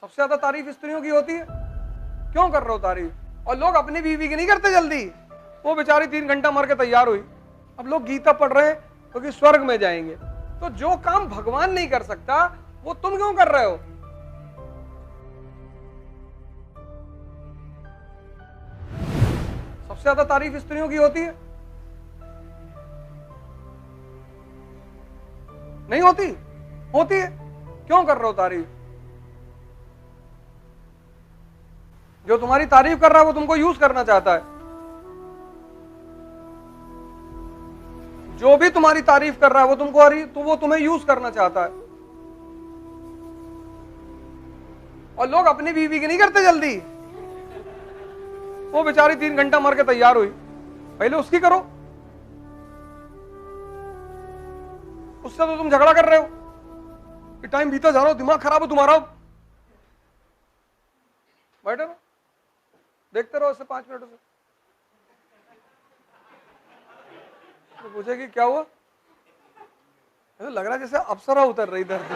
सबसे ज्यादा तारीफ स्त्रियों की होती है। क्यों कर रहे हो तारीफ? और लोग अपनी बीवी की नहीं करते जल्दी, वो बेचारी 3 घंटा मर के तैयार हुई। अब लोग गीता पढ़ रहे हैं क्योंकि स्वर्ग में जाएंगे। तो जो काम भगवान नहीं कर सकता वो तुम क्यों कर रहे हो? सबसे ज्यादा तारीफ स्त्रियों की होती है। नहीं होती? होती है। क्यों कर रहे हो तारीफ? जो तुम्हारी तारीफ कर रहा है वो तुमको यूज करना चाहता है। जो भी तुम्हारी तारीफ कर रहा है वो तुमको तो वो तुम्हें यूज करना चाहता है। और लोग अपनी बीवी की नहीं करते जल्दी, वो बेचारी 3 घंटा मर के तैयार हुई, पहले उसकी करो। उससे तो तुम झगड़ा कर रहे हो कि टाइम बीता जा रहा हो, दिमाग खराब है तुम्हारा। बैठे रहो, देखते रहो इसे 5 मिनट से। तो पूछेगी क्या हुआ? तो लग रहा है जैसे अप्सरा उतर रही इधर से।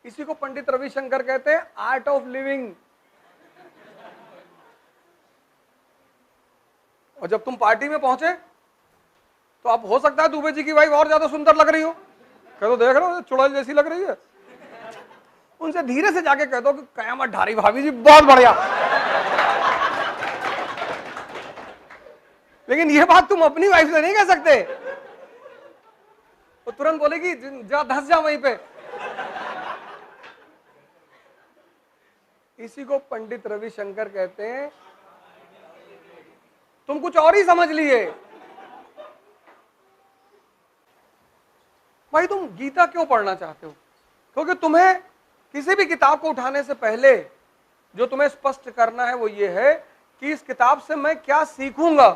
इसी को पंडित रविशंकर कहते हैं आर्ट ऑफ लिविंग। और जब तुम पार्टी में पहुंचे तो अब हो सकता है दुबे जी की वाइफ और ज्यादा सुंदर लग रही हो, कह दो देख रहे हो चुड़ैल जैसी लग रही है। उनसे धीरे से जाके कह दो कि कयामत ढारी भाभी जी बहुत बढ़िया। लेकिन ये बात तुम अपनी वाइफ से नहीं कह सकते। वो तुरंत बोलेगी जा धंस जा वहीं पे। इसी को पंडित रविशंकर कहते हैं तुम कुछ और ही समझ लिए। भाई तुम गीता क्यों पढ़ना चाहते हो? क्योंकि तुम्हें किसी भी किताब को उठाने से पहले जो तुम्हें स्पष्ट करना है वो ये है कि इस किताब से मैं क्या सीखूंगा।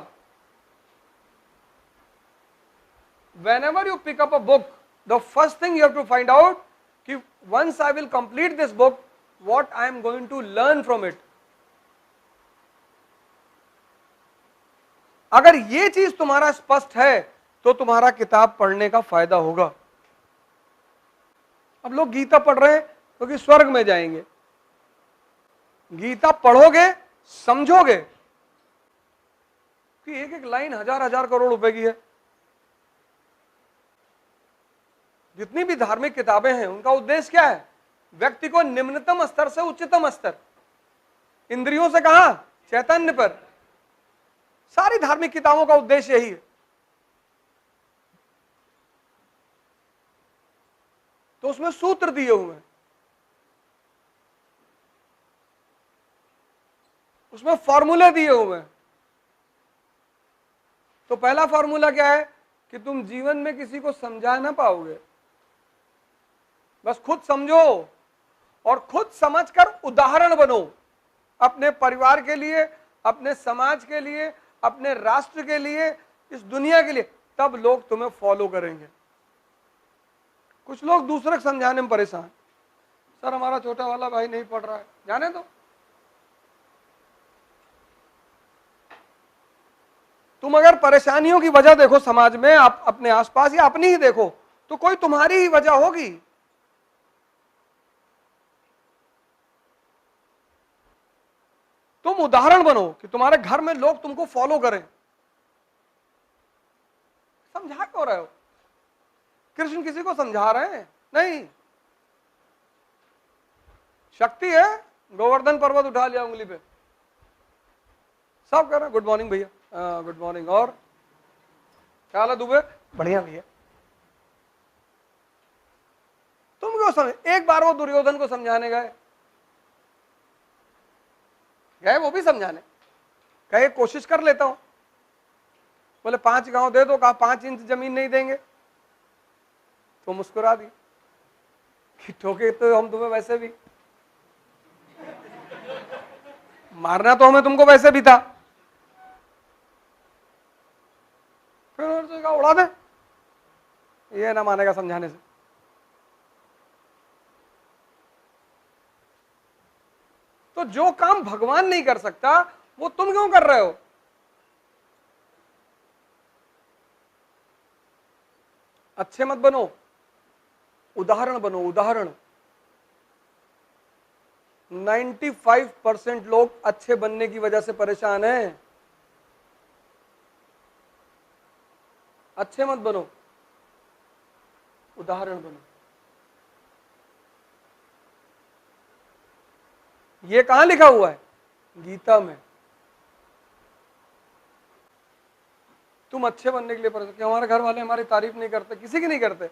Whenever you pick up a book, the first thing you have to find out कि once I will complete this book, what I am going to learn from it. अगर ये चीज तुम्हारा स्पष्ट है तो तुम्हारा किताब पढ़ने का फायदा होगा। अब लोग गीता पढ़ रहे हैं क्योंकि स्वर्ग में जाएंगे। गीता पढ़ोगे, समझोगे कि एक एक लाइन हजार हजार करोड़ रुपए की है। जितनी भी धार्मिक किताबें हैं उनका उद्देश्य क्या है? व्यक्ति को निम्नतम स्तर से उच्चतम स्तर, इंद्रियों से कहां, चैतन्य पर। सारी धार्मिक किताबों का उद्देश्य यही है। तो उसमें सूत्र दिए हुए हैं, उसमें फॉर्मूले दिए हुए हैं। तो पहला फॉर्मूला क्या है कि तुम जीवन में किसी को समझा ना पाओगे, बस खुद समझो और खुद समझकर उदाहरण बनो अपने परिवार के लिए, अपने समाज के लिए, अपने राष्ट्र के लिए, इस दुनिया के लिए। तब लोग तुम्हें फॉलो करेंगे। कुछ लोग दूसरे को समझाने में परेशान, सर हमारा छोटा वाला भाई नहीं पढ़ रहा है, जाने दो। तुम अगर परेशानियों की वजह देखो समाज में, आप अपने आसपास या अपनी ही देखो, तो कोई तुम्हारी ही वजह होगी। तुम उदाहरण बनो कि तुम्हारे घर में लोग तुमको फॉलो करें। समझा क्यों रहे हो? कृष्ण किसी को समझा रहे हैं? नहीं। शक्ति है, गोवर्धन पर्वत उठा लिया उंगली पे, सब कह रहे हैं गुड मॉर्निंग भैया, गुड मॉर्निंग, और क्या हाल है दुबे? बढ़िया भैया। तुम क्यों समझ? एक बार वो दुर्योधन को समझाने गए, वो भी समझाने कहे कोशिश कर लेता हूं। बोले 5 गांव दे दो, कहा 5 इंच जमीन नहीं देंगे। तो मुस्कुरा दी कि ठोके तो हम तुम्हें वैसे भी, मारना तो हमें तुमको वैसे भी था। फिर कहा उड़ा दे, ये ना मानेगा समझाने से। तो जो काम भगवान नहीं कर सकता वो तुम क्यों कर रहे हो? अच्छे मत बनो, उदाहरण बनो, उदाहरण। 95% लोग अच्छे बनने की वजह से परेशान हैं। अच्छे मत बनो, उदाहरण बनो। ये कहां लिखा हुआ है? गीता में। तुम अच्छे बनने के लिए परेशान कि हमारे घर वाले हमारी तारीफ नहीं करते, किसी की नहीं करते।